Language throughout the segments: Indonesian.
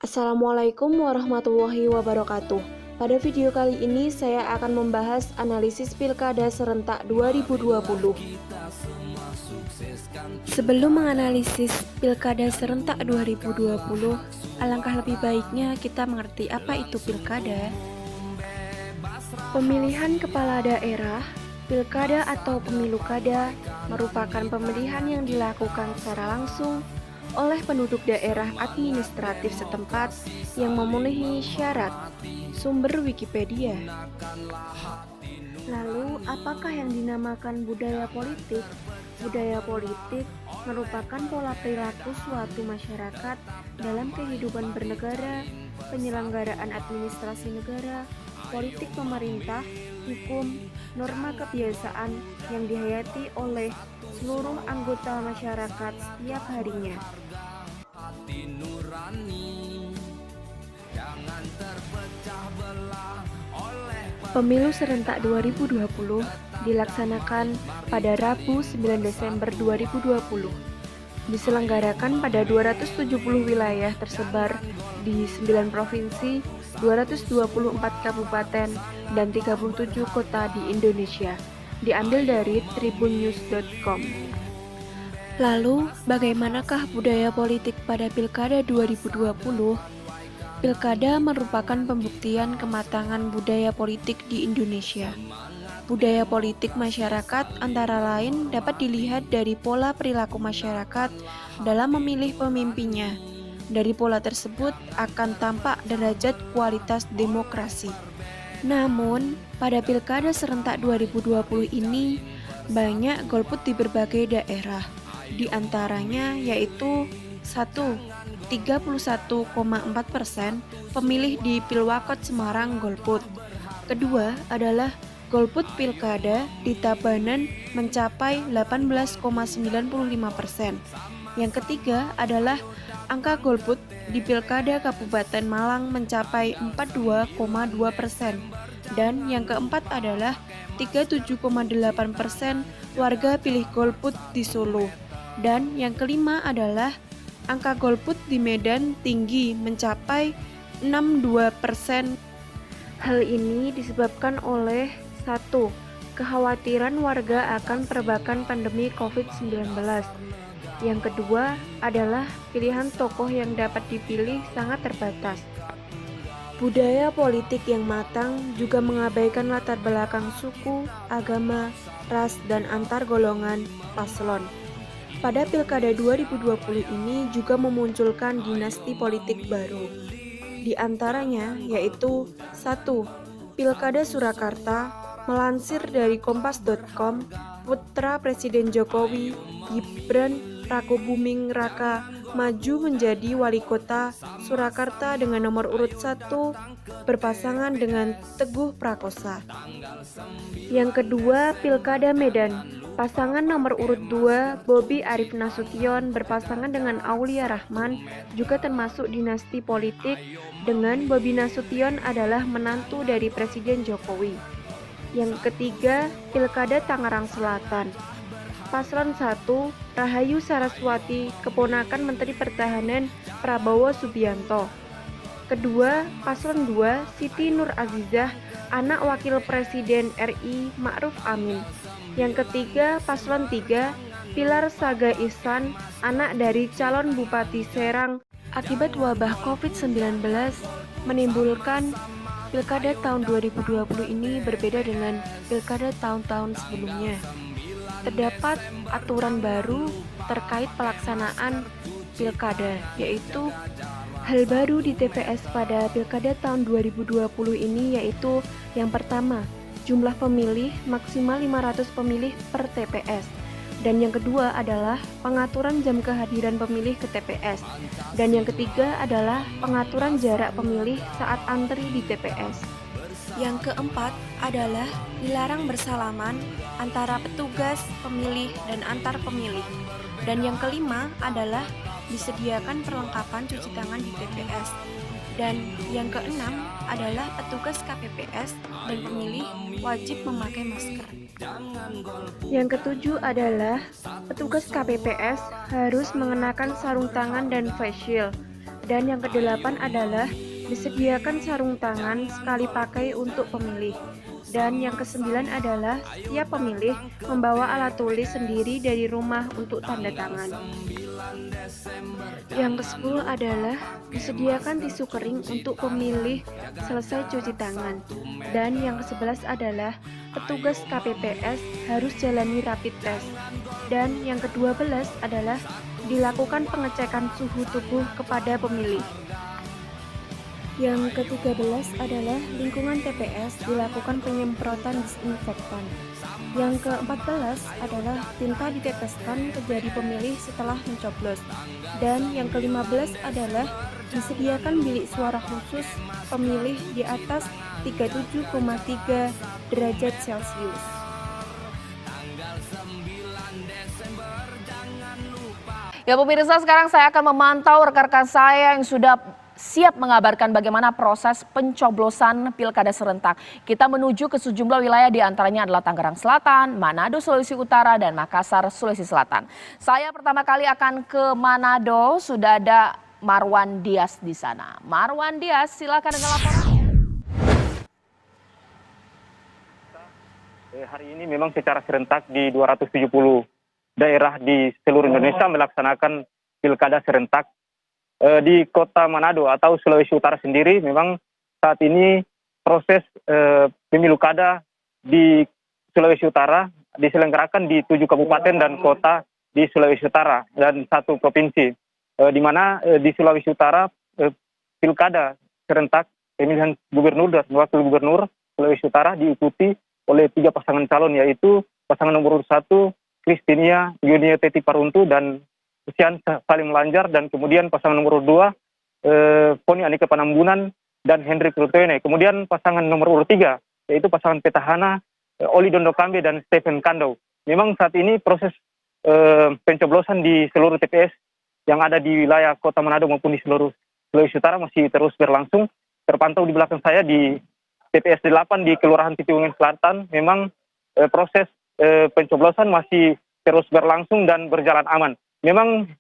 Assalamualaikum warahmatullahi wabarakatuh. Pada video kali ini saya akan membahas analisis Pilkada serentak 2020. Sebelum menganalisis Pilkada serentak 2020, alangkah lebih baiknya kita mengerti apa itu Pilkada. Pemilihan kepala daerah, Pilkada atau pemilu kada merupakan pemilihan yang dilakukan secara langsung oleh penduduk daerah administratif setempat yang memenuhi syarat. Sumber Wikipedia. Lalu, apakah yang dinamakan budaya politik? Budaya politik merupakan pola perilaku suatu masyarakat dalam kehidupan bernegara, penyelenggaraan administrasi negara, politik pemerintah, hukum, norma kebiasaan yang dihayati oleh seluruh anggota masyarakat setiap harinya. Pemilu serentak 2020 dilaksanakan pada Rabu 9 Desember 2020. Diselenggarakan pada 270 wilayah tersebar di 9 provinsi, 224 kabupaten, dan 37 kota di Indonesia. Diambil dari tribunnews.com. Lalu, bagaimanakah budaya politik pada Pilkada 2020? Pilkada merupakan pembuktian kematangan budaya politik di Indonesia. Budaya politik masyarakat antara lain dapat dilihat dari pola perilaku masyarakat dalam memilih pemimpinnya. Dari pola tersebut akan tampak derajat kualitas demokrasi. Namun, pada Pilkada serentak 2020 ini banyak golput di berbagai daerah. Di antaranya yaitu 1. 31,4% pemilih di Pilwakot Semarang golput. Kedua adalah golput pilkada di Tabanan mencapai 18,95%. Yang ketiga adalah angka golput di Pilkada Kabupaten Malang mencapai 42,2%. Dan yang keempat adalah 37,8% warga pilih golput di Solo. Dan yang kelima adalah angka golput di Medan tinggi mencapai 62%. Hal ini disebabkan oleh 1. Kekhawatiran warga akan perbakan pandemi COVID-19. Yang kedua adalah pilihan tokoh yang dapat dipilih sangat terbatas. Budaya politik yang matang juga mengabaikan latar belakang suku, agama, ras, dan antar golongan paslon. Pada Pilkada 2020 ini juga memunculkan dinasti politik baru. Di antaranya yaitu 1. Pilkada Surakarta. Melansir dari kompas.com, putra Presiden Jokowi, Gibran Rakebuming Raka, maju menjadi wali kota Surakarta dengan nomor urut 1 berpasangan dengan Teguh Prakosa. Yang kedua, Pilkada Medan. Pasangan nomor urut 2, Bobi Arif Nasution berpasangan dengan Aulia Rahman, juga termasuk dinasti politik, dengan Bobi Nasution adalah menantu dari Presiden Jokowi. Yang ketiga, Pilkada Tangerang Selatan. Paslon 1, Rahayu Saraswati, keponakan Menteri Pertahanan Prabowo Subianto. Kedua, Paslon 2, Siti Nur Azizah, anak Wakil Presiden RI Ma'ruf Amin. Yang ketiga, Paslon 3, Pilar Saga Ihsan, anak dari calon Bupati Serang. Akibat wabah COVID-19 menimbulkan Pilkada tahun 2020 ini berbeda dengan Pilkada tahun-tahun sebelumnya. Terdapat aturan baru terkait pelaksanaan Pilkada, yaitu hal baru di TPS pada Pilkada tahun 2020 ini yaitu yang pertama, jumlah pemilih maksimal 500 pemilih per TPS. Dan yang kedua adalah pengaturan jam kehadiran pemilih ke TPS. Dan yang ketiga adalah pengaturan jarak pemilih saat antri di TPS. Yang keempat adalah dilarang bersalaman antara petugas, pemilih, dan antar pemilih. Dan yang kelima adalah disediakan perlengkapan cuci tangan di TPS. Dan yang keenam adalah petugas KPPS dan pemilih wajib memakai masker. Yang ketujuh adalah petugas KPPS harus mengenakan sarung tangan dan face shield. Dan yang kedelapan adalah disediakan sarung tangan sekali pakai untuk pemilih. Dan yang kesembilan adalah setiap pemilih membawa alat tulis sendiri dari rumah untuk tanda tangan. Yang ke-10 adalah disediakan tisu kering untuk pemilih selesai cuci tangan. Dan yang ke-11 adalah petugas KPPS harus jalani rapid test. Dan yang ke-12 adalah dilakukan pengecekan suhu tubuh kepada pemilih. Yang ke-13 adalah lingkungan TPS dilakukan penyemprotan disinfektan. Yang ke-14 adalah tinta diteteskan ke jari pemilih setelah mencoblos. Dan yang ke-15 adalah disediakan bilik suara khusus pemilih di atas 37,3 derajat Celcius. Ya pemirsa, sekarang saya akan memantau rekan-rekan saya yang sudah siap mengabarkan bagaimana proses pencoblosan Pilkada serentak. Kita menuju ke sejumlah wilayah, di antaranya adalah Tangerang Selatan, Manado Sulawesi Utara, dan Makassar Sulawesi Selatan. Saya pertama kali akan ke Manado, sudah ada Marwan Dias di sana. Marwan Dias, silakan dengan laporannya. Hari ini memang secara serentak di 270 daerah di seluruh Indonesia melaksanakan Pilkada serentak. Di kota Manado atau Sulawesi Utara sendiri memang saat ini proses pemilu kada di Sulawesi Utara diselenggarakan di 7 kabupaten dan kota di Sulawesi Utara dan 1 provinsi, di mana di Sulawesi Utara Pilkada serentak pemilihan gubernur dan wakil gubernur Sulawesi Utara diikuti oleh 3 pasangan calon, yaitu pasangan nomor 1 Kristinia Yunia Teti Paruntu dan Sian Salim Lanjar, dan kemudian pasangan nomor 2 Poni Anika Panambunan dan Hendrik Rutoene. Kemudian pasangan nomor 3 yaitu pasangan petahana Oli Dondo Kambe dan Stephen Kando. Memang saat ini proses pencoblosan di seluruh TPS yang ada di wilayah kota Manado maupun di seluruh Sulawesi Utara masih terus berlangsung. Terpantau di belakang saya di TPS 8 di Kelurahan Pitiwungan Selatan, memang proses pencoblosan masih terus berlangsung dan berjalan aman. Memang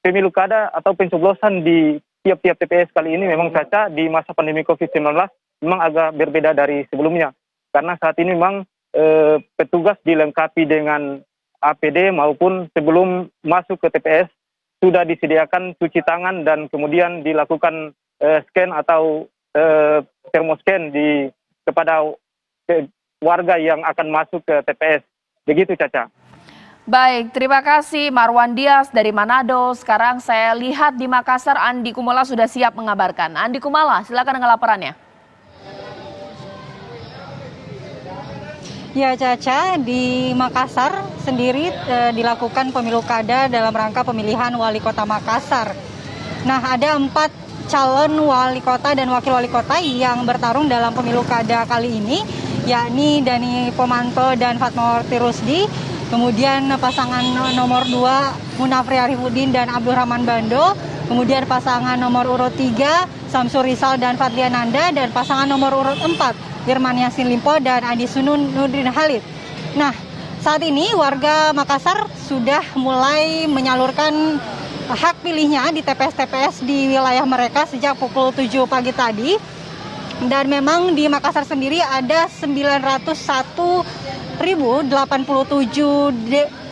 pemilu kada atau pencoblosan di tiap-tiap TPS kali ini memang Caca di masa pandemi COVID-19 memang agak berbeda dari sebelumnya. Karena saat ini memang petugas dilengkapi dengan APD maupun sebelum masuk ke TPS sudah disediakan cuci tangan dan kemudian dilakukan scan atau termoscan kepada warga yang akan masuk ke TPS. Begitu Caca. Baik, terima kasih Marwan Dias dari Manado. Sekarang saya lihat di Makassar, Andi Kumala sudah siap mengabarkan. Andi Kumala, silakan dengan laporannya. Ya Caca, di Makassar sendiri dilakukan pemilu kada dalam rangka pemilihan wali kota Makassar. Nah, ada 4 calon wali kota dan wakil wali kota yang bertarung dalam pemilu kada kali ini, yakni Dani Pomanto dan Fatmawati Rusdi. Kemudian pasangan nomor 2 Munafri Arifudin dan Abdurrahman Bando. Kemudian pasangan nomor urut 3 Samsur Rizal dan Fadliananda, dan pasangan nomor urut 4 Firman Yasin Limpo dan Adi Sunun Nurdin Halid. Nah, saat ini warga Makassar sudah mulai menyalurkan hak pilihnya di TPS-TPS di wilayah mereka sejak pukul 7 pagi tadi. Dan memang di Makassar sendiri ada 901.087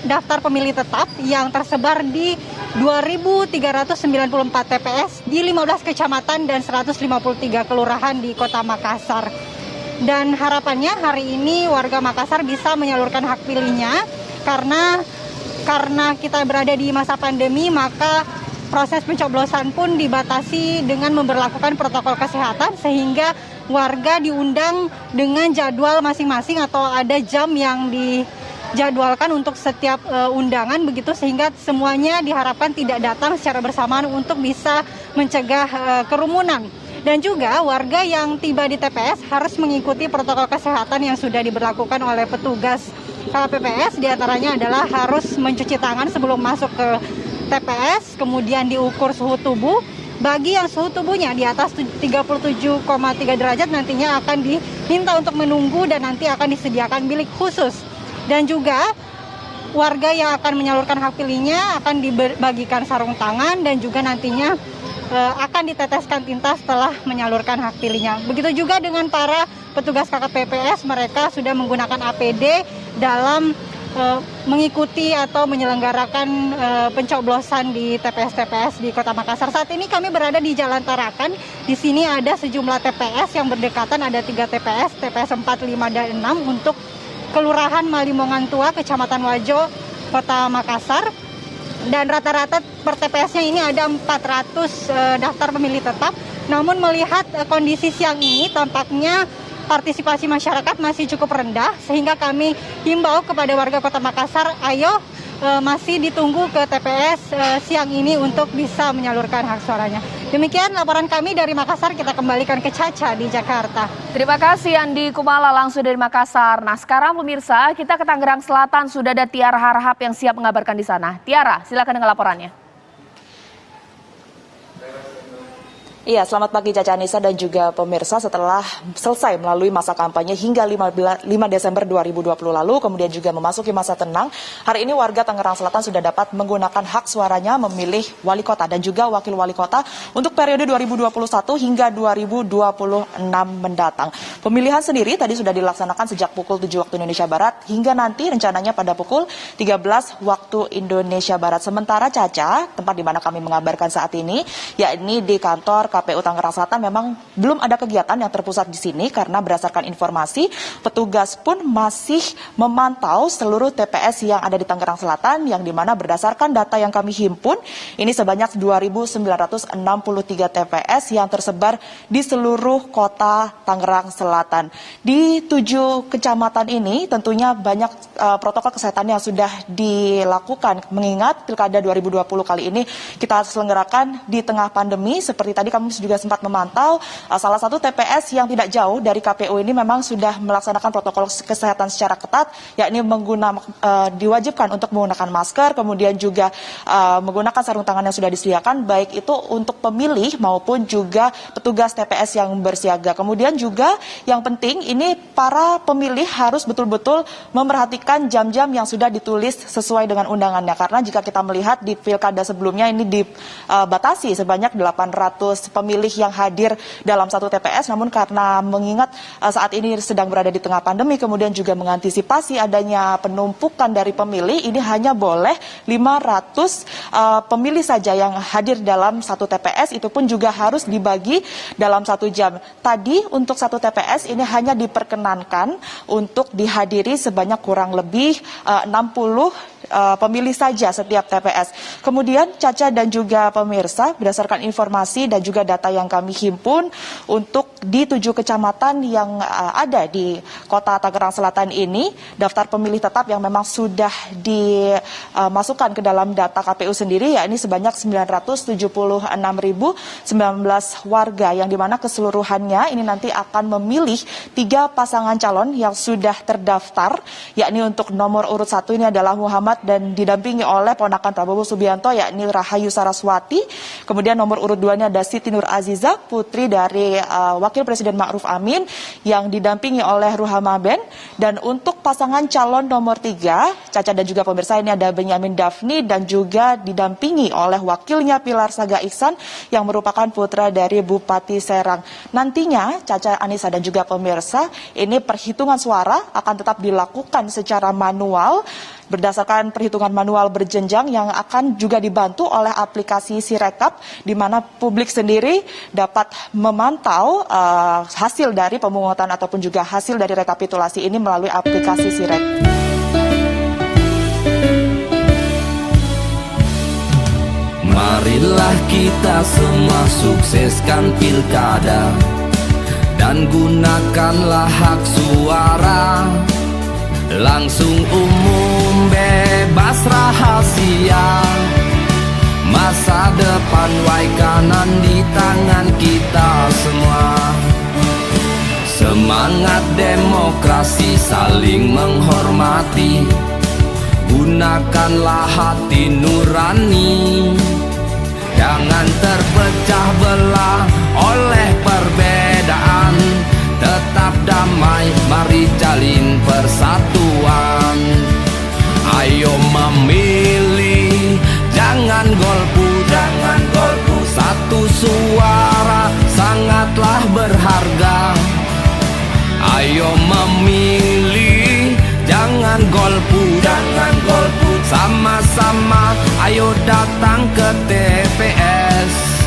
daftar pemilih tetap yang tersebar di 2.394 TPS di 15 kecamatan dan 153 kelurahan di kota Makassar. Dan harapannya hari ini warga Makassar bisa menyalurkan hak pilihnya karena kita berada di masa pandemi, maka proses pencoblosan pun dibatasi dengan memberlakukan protokol kesehatan, sehingga warga diundang dengan jadwal masing-masing atau ada jam yang dijadwalkan untuk setiap undangan begitu, sehingga semuanya diharapkan tidak datang secara bersamaan untuk bisa mencegah kerumunan. Dan juga warga yang tiba di TPS harus mengikuti protokol kesehatan yang sudah diberlakukan oleh petugas KPPS, diantaranya adalah harus mencuci tangan sebelum masuk ke TPS, kemudian diukur suhu tubuh. Bagi yang suhu tubuhnya di atas 37,3 derajat nantinya akan diminta untuk menunggu dan nanti akan disediakan bilik khusus. Dan juga warga yang akan menyalurkan hak pilihnya akan dibagikan sarung tangan dan juga nantinya akan diteteskan tinta setelah menyalurkan hak pilihnya. Begitu juga dengan para petugas KPPS, mereka sudah menggunakan APD dalam mengikuti atau menyelenggarakan pencoblosan di TPS-TPS di Kota Makassar. Saat ini kami berada di Jalan Tarakan. Di sini ada sejumlah TPS yang berdekatan, ada 3 TPS, TPS 4, 5, dan 6 untuk Kelurahan Malimongan Tua, Kecamatan Wajo, Kota Makassar. Dan rata-rata per TPS-nya ini ada 400 daftar pemilih tetap. Namun melihat kondisi siang ini tampaknya partisipasi masyarakat masih cukup rendah, sehingga kami himbau kepada warga Kota Makassar, ayo masih ditunggu ke TPS siang ini untuk bisa menyalurkan hak suaranya. Demikian laporan kami dari Makassar, kita kembalikan ke Caca di Jakarta. Terima kasih Andi Kumala langsung dari Makassar. Nah sekarang pemirsa, kita ke Tangerang Selatan, sudah ada Tiara Harahap yang siap mengabarkan di sana. Tiara, silakan dengan laporannya. Iya, selamat pagi Caca Anissa dan juga pemirsa. Setelah selesai melalui masa kampanye hingga 5 Desember 2020 lalu, kemudian juga memasuki masa tenang, hari ini warga Tangerang Selatan sudah dapat menggunakan hak suaranya memilih wali kota dan juga wakil wali kota untuk periode 2021 hingga 2026 mendatang. Pemilihan sendiri tadi sudah dilaksanakan sejak pukul 7 waktu Indonesia Barat hingga nanti rencananya pada pukul 13 waktu Indonesia Barat. Sementara Caca, tempat di mana kami mengabarkan saat ini, yakni di kantor KPU Tangerang Selatan, memang belum ada kegiatan yang terpusat di sini karena berdasarkan informasi petugas pun masih memantau seluruh TPS yang ada di Tangerang Selatan, yang dimana berdasarkan data yang kami himpun ini sebanyak 2.963 TPS yang tersebar di seluruh kota Tangerang Selatan. Di 7 kecamatan ini tentunya banyak protokol kesehatan yang sudah dilakukan, mengingat Pilkada 2020 kali ini kita selenggarakan di tengah pandemi. Seperti tadi kami juga sempat memantau salah satu TPS yang tidak jauh dari KPU ini memang sudah melaksanakan protokol kesehatan secara ketat, yakni diwajibkan untuk menggunakan masker, kemudian juga menggunakan sarung tangan yang sudah disediakan, baik itu untuk pemilih maupun juga petugas TPS yang bersiaga. Kemudian juga yang penting ini para pemilih harus betul-betul memperhatikan jam-jam yang sudah ditulis sesuai dengan undangannya, karena jika kita melihat di pilkada sebelumnya ini dibatasi sebanyak 800 pemilih yang hadir dalam satu TPS, namun karena mengingat saat ini sedang berada di tengah pandemi, kemudian juga mengantisipasi adanya penumpukan dari pemilih, ini hanya boleh 500 pemilih saja yang hadir dalam satu TPS, itu pun juga harus dibagi dalam 1 jam. Tadi untuk satu TPS ini hanya diperkenankan untuk dihadiri sebanyak kurang lebih 60 pemilih saja setiap TPS. Kemudian Caca dan juga pemirsa, berdasarkan informasi dan juga data yang kami himpun, untuk di 7 kecamatan yang ada di kota Tangerang Selatan ini, daftar pemilih tetap yang memang sudah dimasukkan ke dalam data KPU sendiri, yakni sebanyak 976.019 warga, yang dimana keseluruhannya ini nanti akan memilih 3 pasangan calon yang sudah terdaftar, yakni untuk nomor urut 1 ini adalah Muhammad dan didampingi oleh ponakan Prabowo Subianto, yakni Rahayu Saraswati. Kemudian nomor urut 2 ini ada Siti Nur Aziza, putri dari Wakil Presiden Ma'ruf Amin, yang didampingi oleh Ruhama Ben. Dan untuk pasangan calon nomor 3, Caca dan juga pemirsa, ini ada Benyamin Daphni dan juga didampingi oleh wakilnya Pilar Saga Ihsan yang merupakan putra dari Bupati Serang. Nantinya Caca, Anissa dan juga pemirsa, ini perhitungan suara akan tetap dilakukan secara manual berdasarkan perhitungan manual berjenjang yang akan juga dibantu oleh aplikasi Sirekap, di mana publik sendiri dapat memantau hasil dari pemungutan ataupun juga hasil dari rekapitulasi ini melalui aplikasi Sirekap. Marilah kita semua sukseskan pilkada dan gunakanlah hak suara. Langsung umum, bebas rahasia. Masa depan wae kanan di tangan kita semua. Semangat demokrasi, saling menghormati. Gunakanlah hati nurani. Jangan terpecah belah oleh perbedaan. Tetap damai, mari jalin persatuan. Ayo memilih, jangan golput, satu Sama-sama ayo datang ke TPS.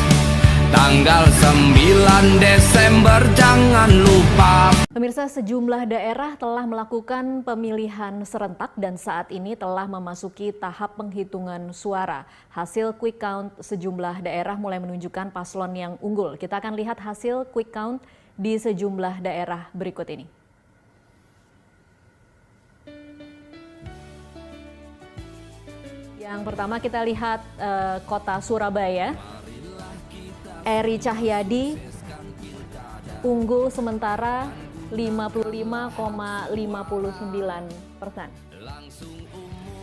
Tanggal 9 Desember jangan lupa. Pemirsa, sejumlah daerah telah melakukan pemilihan serentak dan saat ini telah memasuki tahap penghitungan suara. Hasil quick count sejumlah daerah mulai menunjukkan paslon yang unggul. Kita akan lihat hasil quick count di sejumlah daerah berikut ini. Yang pertama kita lihat kota Surabaya. Eri Cahyadi unggul sementara 55,59%.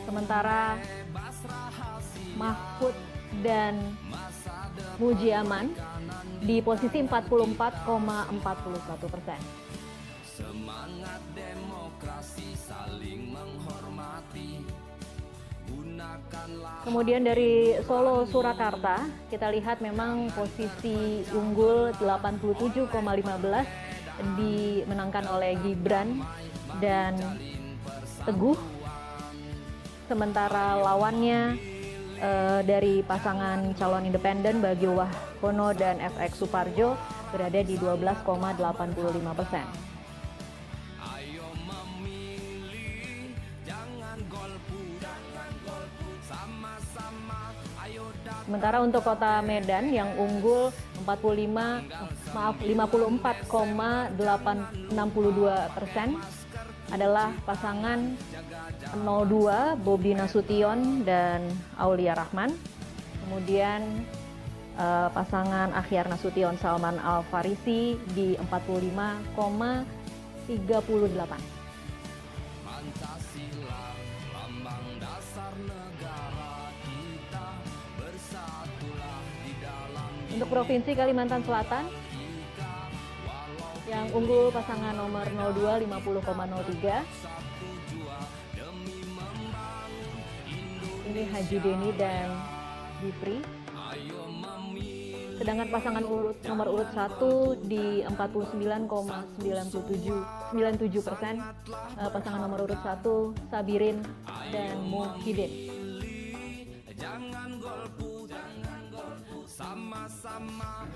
Sementara Mahfud dan Mujiaman di posisi 44,41%. Semangat demokrasi saling menghormati. Kemudian dari Solo Surakarta kita lihat memang posisi unggul 87,15 dimenangkan oleh Gibran dan Teguh. Sementara lawannya dari pasangan calon independen Bagio Wahyono dan FX Suparjo berada di 12,85%. Sementara untuk kota Medan yang unggul 54,62% adalah pasangan 02 Bobi Nasution dan Aulia Rahman. Kemudian pasangan Akhyar Nasution Salman Al Farisi di 45,38%. Untuk Provinsi Kalimantan Selatan, yang unggul pasangan nomor 02 50,03. Ini Haji Deni dan Jifri. Sedangkan pasangan nomor urut 1 di 49,97%. Pasangan nomor urut 1 Sabirin dan Muhyiddin.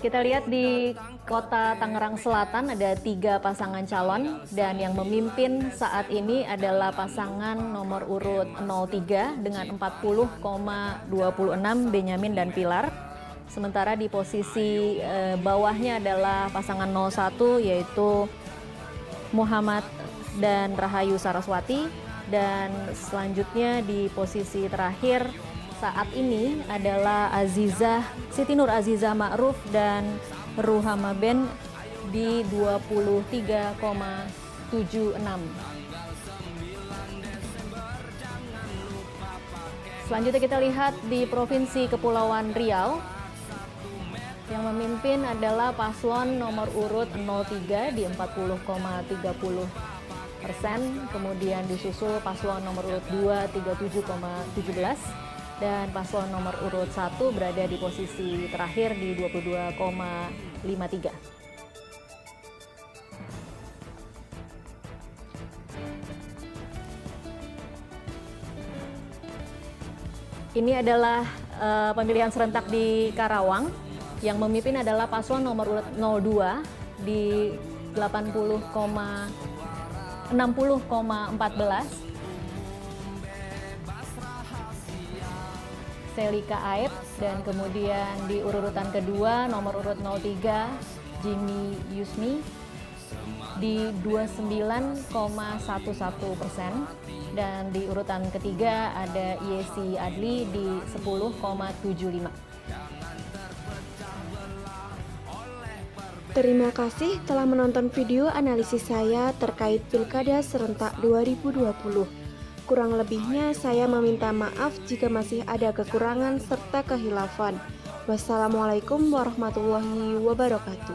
Kita lihat di kota Tangerang Selatan ada 3 pasangan calon dan yang memimpin saat ini adalah pasangan nomor urut 03 dengan 40,26 Benyamin dan Pilar. Sementara di posisi bawahnya adalah pasangan 01 yaitu Muhammad dan Rahayu Saraswati, dan selanjutnya di posisi terakhir saat ini adalah Siti Nur Azizah Ma'ruf dan Ruhama Ben di 23,76. Selanjutnya kita lihat di Provinsi Kepulauan Riau. Yang memimpin adalah paslon nomor urut 03 di 40,30%. Kemudian disusul paslon nomor urut 2 37,17%. Dan paslon nomor urut 1 berada di posisi terakhir di 22,53. Ini adalah pemilihan serentak di Karawang. Yang memimpin adalah paslon nomor urut 02 di 60,14. Selika Aib, dan kemudian di urutan kedua nomor urut 03 Jimmy Yusmi di 29,11%, dan di urutan ketiga ada Yesi Adli di 10,75%. Terima kasih telah menonton video analisis saya terkait Pilkada Serentak 2020. Kurang lebihnya saya meminta maaf jika masih ada kekurangan serta kehilafan. Wassalamualaikum warahmatullahi wabarakatuh.